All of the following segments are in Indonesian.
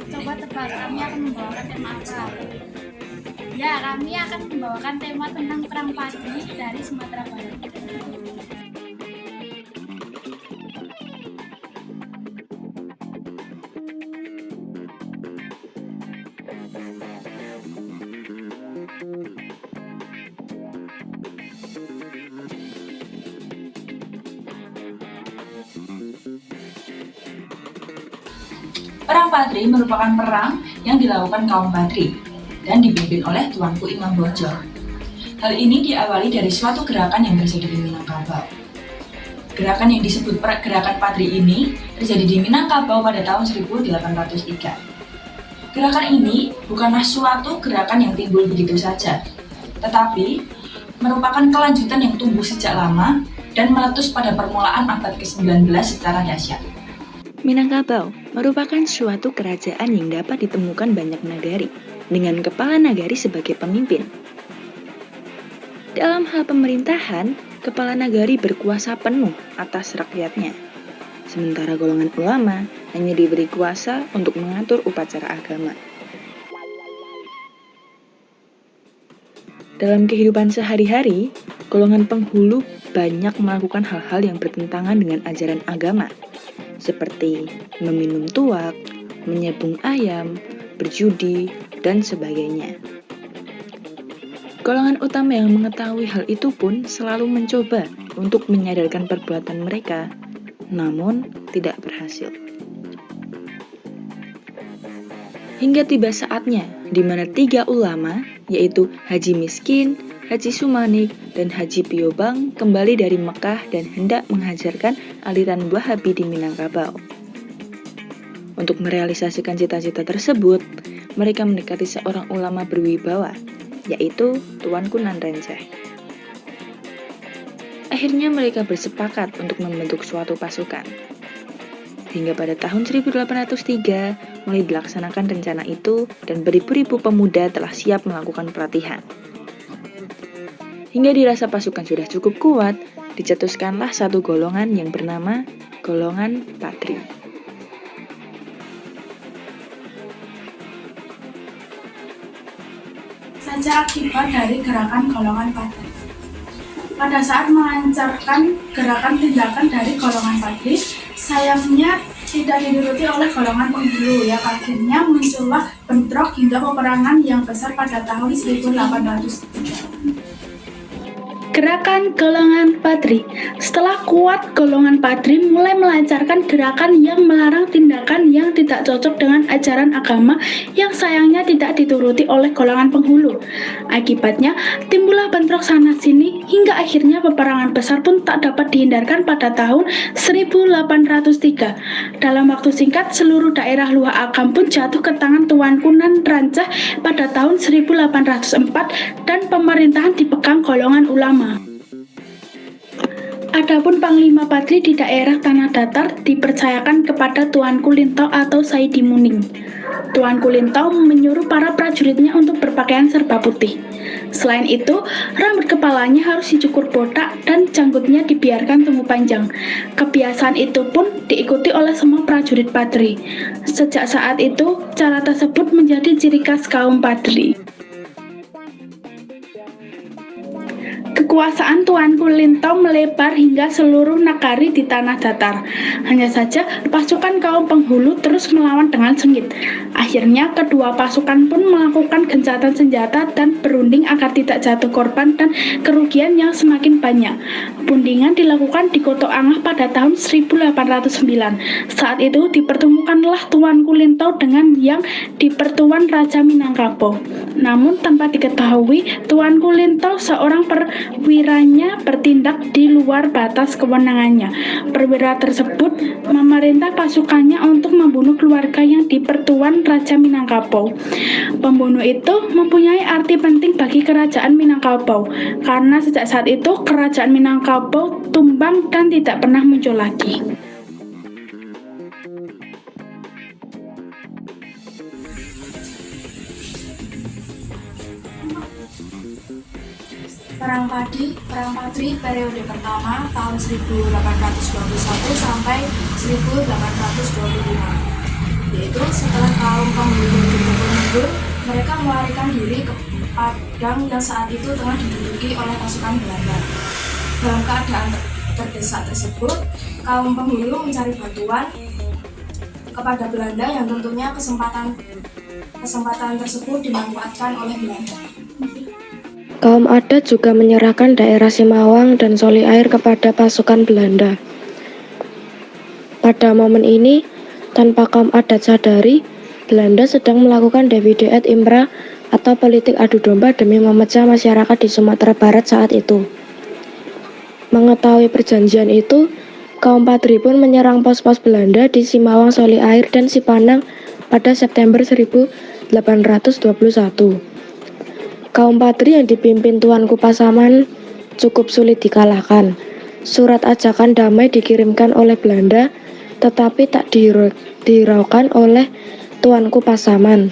Coba tebak, kami akan membawakan tema apa? Ya, kami akan membawakan tema tentang perang padi dari Sumatera Barat. Perang Padri merupakan perang yang dilakukan kaum Padri dan dipimpin oleh Tuanku Imam Bonjol. Hal ini diawali dari suatu gerakan yang terjadi di Minangkabau. Gerakan yang disebut Gerakan Padri ini terjadi di Minangkabau pada tahun 1803. Gerakan ini bukanlah suatu gerakan yang timbul begitu saja, tetapi merupakan kelanjutan yang tumbuh sejak lama dan meletus pada permulaan abad ke-19 secara dahsyat. Minangkabau merupakan suatu kerajaan yang dapat ditemukan banyak nagari, dengan kepala nagari sebagai pemimpin. Dalam hal pemerintahan, kepala nagari berkuasa penuh atas rakyatnya, sementara golongan ulama hanya diberi kuasa untuk mengatur upacara agama. Dalam kehidupan sehari-hari, golongan penghulu banyak melakukan hal-hal yang bertentangan dengan ajaran agama, seperti meminum tuak, menyembung ayam, berjudi, dan sebagainya. Golongan utama yang mengetahui hal itu pun selalu mencoba untuk menyadarkan perbuatan mereka, namun tidak berhasil. Hingga tiba saatnya di mana 3 ulama, yaitu Haji Miskin, Haji Sumanik, dan Haji Piobang kembali dari Mekah dan hendak menghajarkan aliran Wahabi di Minangkabau. Untuk merealisasikan cita-cita tersebut, mereka mendekati seorang ulama berwibawa, yaitu Tuanku Nan Renceh. Akhirnya mereka bersepakat untuk membentuk suatu pasukan. Hingga pada tahun 1803 mulai dilaksanakan rencana itu dan beribu-ribu pemuda telah siap melakukan pelatihan. Hingga dirasa pasukan sudah cukup kuat, dicetuskanlah satu golongan yang bernama Golongan Padri. Saja akibat dari gerakan golongan Padri. Pada saat melancarkan gerakan tindakan dari golongan Padri, sayangnya tidak dituruti oleh golongan penghulu yang akhirnya muncullah bentrok hingga peperangan yang besar pada tahun 1803. Gerakan golongan Padri. Setelah kuat, golongan Padri mulai melancarkan gerakan yang melarang tindakan yang tidak cocok dengan ajaran agama yang sayangnya tidak dituruti oleh golongan penghulu. Akibatnya, timbullah bentrok sana-sini hingga akhirnya peperangan besar pun tak dapat dihindarkan pada tahun 1803. Dalam waktu singkat, seluruh daerah luar agam pun jatuh ke tangan Tuanku Nan Renceh pada tahun 1804 dan pemerintahan dipegang golongan ulama. Adapun Panglima Padri di daerah tanah datar dipercayakan kepada Tuanku Lintau atau Saidi Muning. Tuanku Lintau menyuruh para prajuritnya untuk berpakaian serba putih. Selain itu, rambut kepalanya harus dicukur botak dan janggutnya dibiarkan tumbuh panjang. Kebiasaan itu pun diikuti oleh semua prajurit Padri. Sejak saat itu, cara tersebut menjadi ciri khas kaum Padri. Kekuasaan Tuanku Lintau melebar hingga seluruh nagari di tanah datar. Hanya saja pasukan kaum penghulu terus melawan dengan sengit. Akhirnya kedua pasukan pun melakukan gencatan senjata dan berunding agar tidak jatuh korban dan kerugian yang semakin banyak. Perundingan dilakukan di Koto Angah pada tahun 1809. Saat itu dipertemukanlah Tuanku Lintau dengan yang dipertuan Raja Minangkabau. Namun tanpa diketahui, Tuanku Lintau seorang perwiranya bertindak di luar batas kewenangannya. Perwira tersebut memerintah pasukannya untuk membunuh keluarga yang dipertuan Raja Minangkabau. Pembunuh itu mempunyai arti penting bagi kerajaan Minangkabau, karena sejak saat itu kerajaan Minangkabau tumbang dan tidak pernah muncul lagi. Perang Padri periode pertama tahun 1821 sampai 1825. itu setelah kaum penghulu dipukul mundur, mereka melarikan diri ke padang yang saat itu tengah diduduki oleh pasukan Belanda. Dalam keadaan terdesak tersebut, kaum penghulu mencari bantuan kepada Belanda yang tentunya kesempatan tersebut dimanfaatkan oleh Belanda. Kaum adat juga menyerahkan daerah Simawang dan Soli Air kepada pasukan Belanda. Pada momen ini, tanpa kaum adat sadari, Belanda sedang melakukan divide et impera atau politik adu domba demi memecah masyarakat di Sumatera Barat saat itu. Mengetahui perjanjian itu, kaum Padri pun menyerang pos-pos Belanda di Simawang, Soli Air, dan Sipanang pada September 1821. Kaum Padri yang dipimpin Tuanku Pasaman cukup sulit dikalahkan. Surat ajakan damai dikirimkan oleh Belanda, tetapi tak dihiraukan oleh Tuanku Pasaman.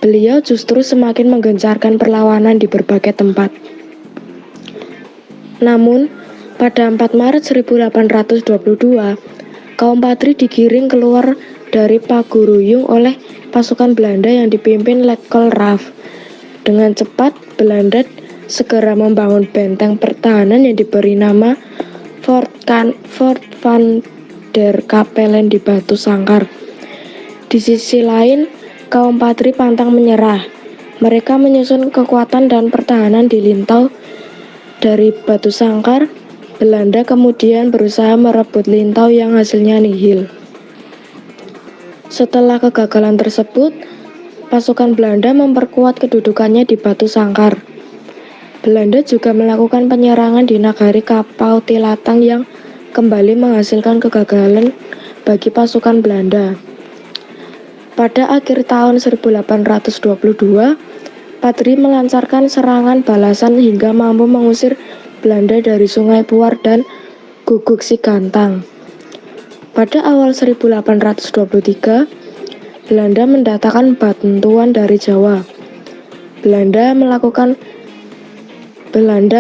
Beliau justru semakin menggencarkan perlawanan di berbagai tempat. Namun, pada 4 Maret 1822, kaum Padri digiring keluar dari Paguruyung oleh pasukan Belanda yang dipimpin Letkol Raff. Dengan cepat, Belanda segera membangun benteng pertahanan yang diberi nama Fort van der Kapellen di Batu Sangkar. Di sisi lain, kaum Padri pantang menyerah. Mereka menyusun kekuatan dan pertahanan di Lintau. Dari Batu Sangkar, Belanda kemudian berusaha merebut Lintau yang hasilnya nihil. Setelah kegagalan tersebut, pasukan Belanda memperkuat kedudukannya di Batu Sangkar. Belanda juga melakukan penyerangan di Nagari Kapau Tilatang yang kembali menghasilkan kegagalan bagi pasukan Belanda. Pada akhir tahun 1822, Padri melancarkan serangan balasan hingga mampu mengusir Belanda dari Sungai Puar dan Guguk Sigantang. Pada awal 1823, Belanda mendatangkan bantuan dari Jawa. Belanda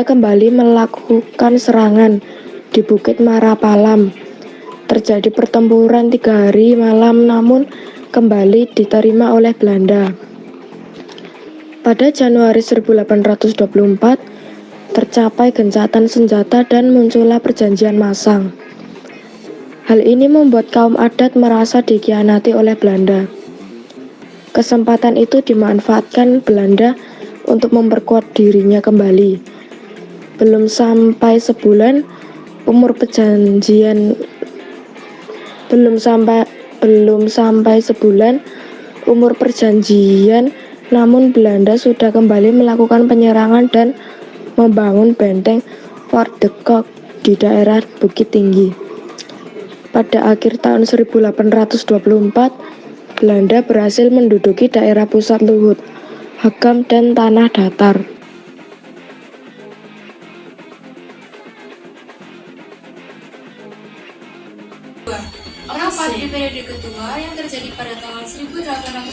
kembali melakukan serangan di Bukit Marapalam. Terjadi pertempuran 3 hari malam namun kembali diterima oleh Belanda. Pada Januari 1824, tercapai gencatan senjata dan muncullah perjanjian Masang. Hal ini membuat kaum adat merasa dikhianati oleh Belanda. Kesempatan itu dimanfaatkan Belanda untuk memperkuat dirinya kembali. Belum sampai sebulan umur perjanjian namun Belanda sudah kembali melakukan penyerangan dan membangun benteng Fort de Kock di daerah Bukit Tinggi. Pada akhir tahun 1824, Belanda berhasil menduduki daerah pusat Luhut, Agam, dan Tanah Datar. Perang Padri periode kedua yang terjadi pada tahun 1830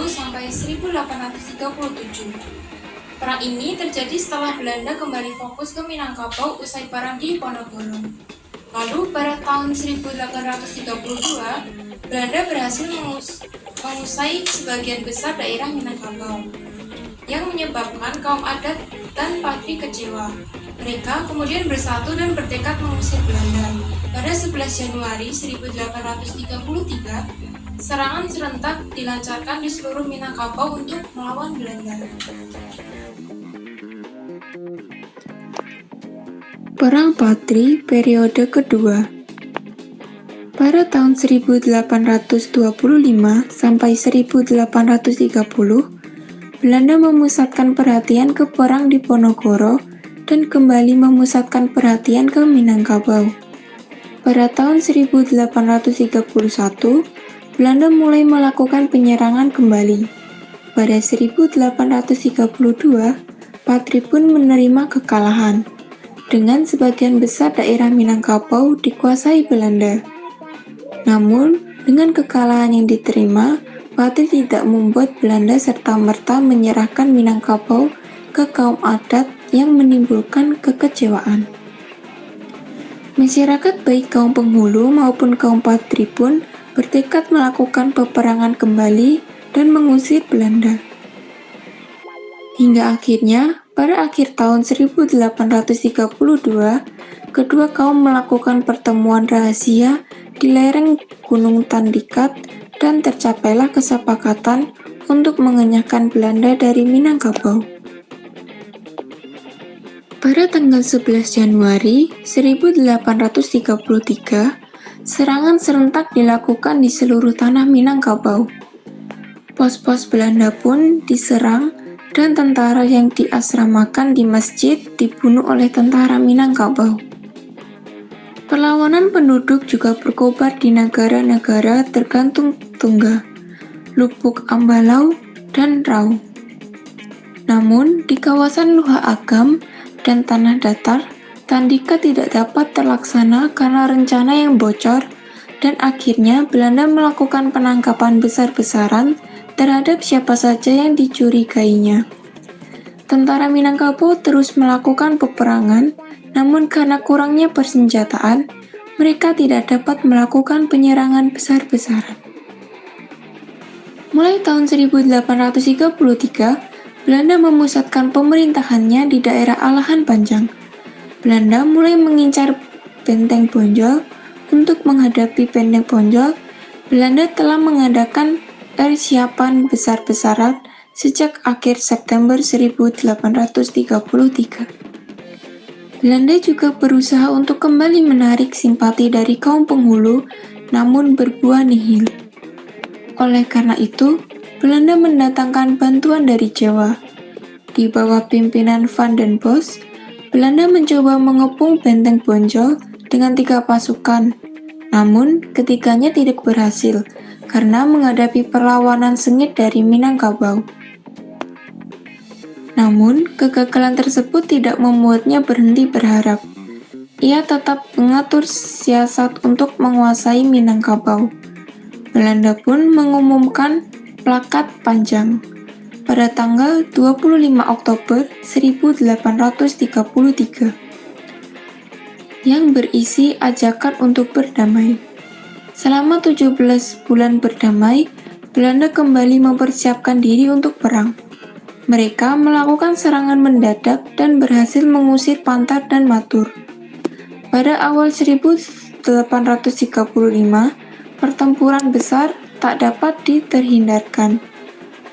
sampai 1837. Perang ini terjadi setelah Belanda kembali fokus ke Minangkabau usai perang di Ponorogo. Lalu pada tahun 1832, Belanda berhasil menguasai sebagian besar daerah Minangkabau, yang menyebabkan kaum adat dan Padri kecewa. Mereka kemudian bersatu dan bertekad mengusir Belanda. Pada 11 Januari 1833, serangan serentak dilancarkan di seluruh Minangkabau untuk melawan Belanda. Perang Padri periode kedua. Pada tahun 1825 sampai 1830, Belanda memusatkan perhatian ke perang di Ponorogo dan kembali memusatkan perhatian ke Minangkabau. Pada tahun 1831, Belanda mulai melakukan penyerangan kembali. Pada 1832, Padri pun menerima kekalahan. Dengan sebagian besar daerah Minangkabau dikuasai Belanda. Namun, dengan kekalahan yang diterima, Padri tidak membuat Belanda serta-merta menyerahkan Minangkabau ke kaum adat yang menimbulkan kekecewaan. Masyarakat baik kaum penghulu maupun kaum Padri pun bertekad melakukan peperangan kembali dan mengusir Belanda. Hingga akhirnya, pada akhir tahun 1832, kedua kaum melakukan pertemuan rahasia di lereng Gunung Tandikat dan tercapailah kesepakatan untuk mengenyahkan Belanda dari Minangkabau. Pada tanggal 11 Januari 1833, serangan serentak dilakukan di seluruh tanah Minangkabau. Pos-pos Belanda pun diserang dan tentara yang diasramakan di masjid dibunuh oleh tentara Minangkabau. Perlawanan penduduk juga berkobar di negara-negara tergantung Tungga, Lubuk Ambalau, dan Rau. Namun, di kawasan Luha Agam dan Tanah Datar, Tandika tidak dapat terlaksana karena rencana yang bocor, dan akhirnya Belanda melakukan penangkapan besar-besaran terhadap siapa saja yang dicurigainya. Tentara Minangkabau terus melakukan peperangan, namun karena kurangnya persenjataan, mereka tidak dapat melakukan penyerangan besar-besaran. Mulai tahun 1833, Belanda memusatkan pemerintahannya di daerah Alahan Panjang. Belanda mulai mengincar Benteng Bonjol. Untuk menghadapi Benteng Bonjol, Belanda telah mengadakan persiapan besar-besaran sejak akhir September 1833. Belanda juga berusaha untuk kembali menarik simpati dari kaum penghulu, namun berbuah nihil. Oleh karena itu, Belanda mendatangkan bantuan dari Jawa. Di bawah pimpinan Van den Bosch, Belanda mencoba mengepung Benteng Bonjol dengan 3 pasukan. Namun, ketiganya tidak berhasil karena menghadapi perlawanan sengit dari Minangkabau. Namun, kegagalan tersebut tidak membuatnya berhenti berharap. Ia tetap mengatur siasat untuk menguasai Minangkabau. Belanda pun mengumumkan Plakat Panjang pada tanggal 25 Oktober 1833 yang berisi ajakan untuk berdamai. Selama 17 bulan berdamai, Belanda kembali mempersiapkan diri untuk perang. Mereka melakukan serangan mendadak dan berhasil mengusir Pantar dan Matur. Pada awal 1835, pertempuran besar tak dapat terhindarkan.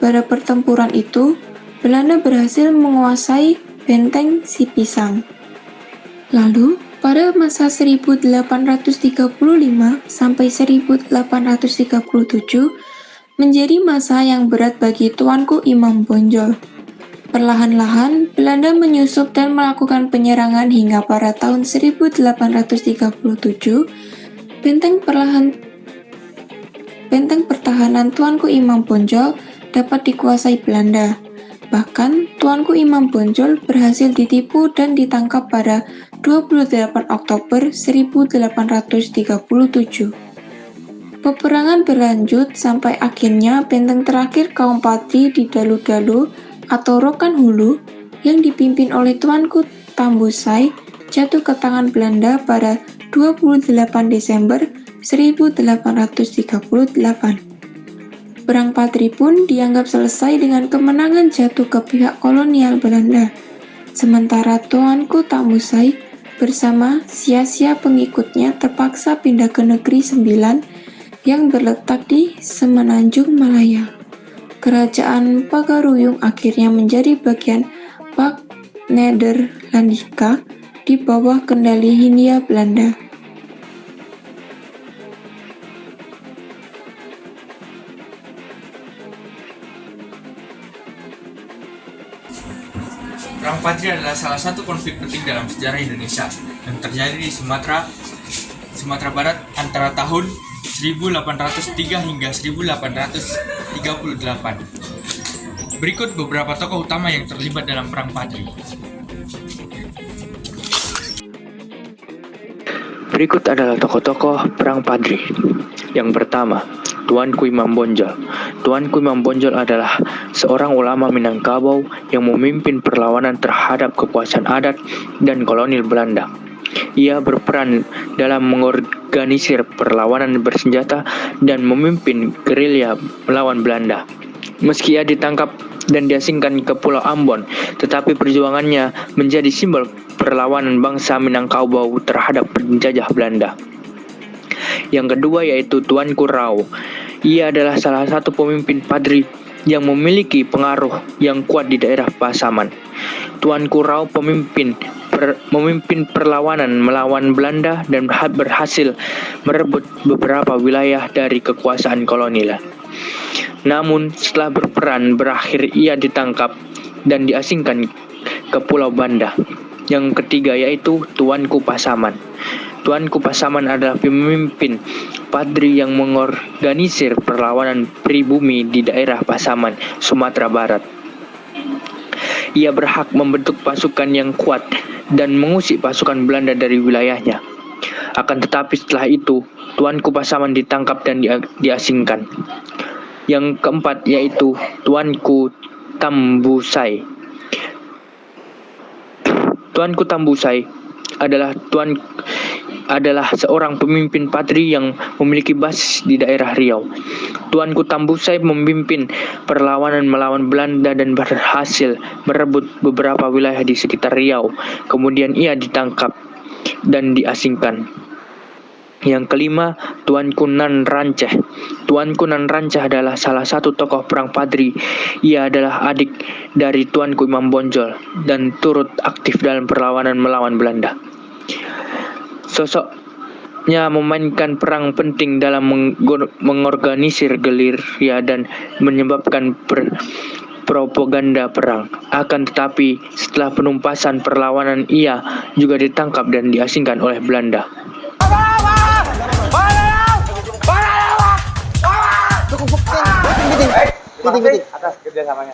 Pada pertempuran itu, Belanda berhasil menguasai Benteng Sipisang. Lalu, pada masa 1835 sampai 1837 menjadi masa yang berat bagi Tuanku Imam Bonjol. Perlahan-lahan, Belanda menyusup dan melakukan penyerangan hingga pada tahun 1837, benteng pertahanan Tuanku Imam Bonjol dapat dikuasai Belanda. Bahkan, Tuanku Imam Bonjol berhasil ditipu dan ditangkap pada 28 Oktober 1837. Peperangan berlanjut sampai akhirnya benteng terakhir kaum Patri di Dalu-Dalu atau Rokan Hulu yang dipimpin oleh Tuanku Tambusai jatuh ke tangan Belanda pada 28 Desember 1838. Perang Patri pun dianggap selesai dengan kemenangan jatuh ke pihak kolonial Belanda. Sementara Tuanku Tambusai bersama sia-sia pengikutnya terpaksa pindah ke Negeri Sembilan yang berletak di Semenanjung Malaya. Kerajaan Pagaruyung akhirnya menjadi bagian Pak Nederlandika di bawah kendali Hindia Belanda. Perang Patri adalah salah satu konflik penting dalam sejarah Indonesia yang terjadi di Sumatera Barat antara tahun 1803 hingga 1838. Berikut beberapa tokoh utama yang terlibat dalam Perang Patri. Berikut adalah tokoh-tokoh Perang Patri. Yang pertama, Tuanku Imam Bonjol. Tuanku Imam Bonjol adalah seorang ulama Minangkabau yang memimpin perlawanan terhadap kekuasaan adat dan kolonial Belanda. Ia berperan dalam mengorganisir perlawanan bersenjata dan memimpin gerilya melawan Belanda. Meski ia ditangkap dan diasingkan ke Pulau Ambon, tetapi perjuangannya menjadi simbol perlawanan bangsa Minangkabau terhadap penjajah Belanda. Yang kedua yaitu Tuanku Rau. Ia adalah salah satu pemimpin Padri yang memiliki pengaruh yang kuat di daerah Pasaman. Tuanku Rau memimpin perlawanan melawan Belanda dan berhasil merebut beberapa wilayah dari kekuasaan kolonial. Namun setelah berperan berakhir ia ditangkap dan diasingkan ke Pulau Banda. Yang ketiga yaitu Tuanku Pasaman. Tuanku Pasaman adalah pemimpin Padri yang mengorganisir perlawanan pribumi di daerah Pasaman, Sumatera Barat. Ia berhak membentuk pasukan yang kuat dan mengusir pasukan Belanda dari wilayahnya. Akan tetapi setelah itu, Tuanku Pasaman ditangkap dan diasingkan. Yang keempat yaitu Tuanku Tambusai. Tuanku Tambusai adalah seorang pemimpin Padri yang memiliki basis di daerah Riau. Tuanku Tambusai memimpin perlawanan melawan Belanda dan berhasil merebut beberapa wilayah di sekitar Riau. Kemudian ia ditangkap dan diasingkan. Yang kelima, Tuanku Nan Ranceh. Tuanku Nan Ranceh adalah salah satu tokoh perang Padri. Ia adalah adik dari Tuanku Imam Bonjol dan turut aktif dalam perlawanan melawan Belanda. Sosoknya memainkan peran penting dalam mengorganisir gerilya dan menyebabkan propaganda perang. Akan tetapi, setelah penumpasan perlawanan ia juga ditangkap dan diasingkan oleh Belanda. Cukup bukti. Atas kerjasamanya.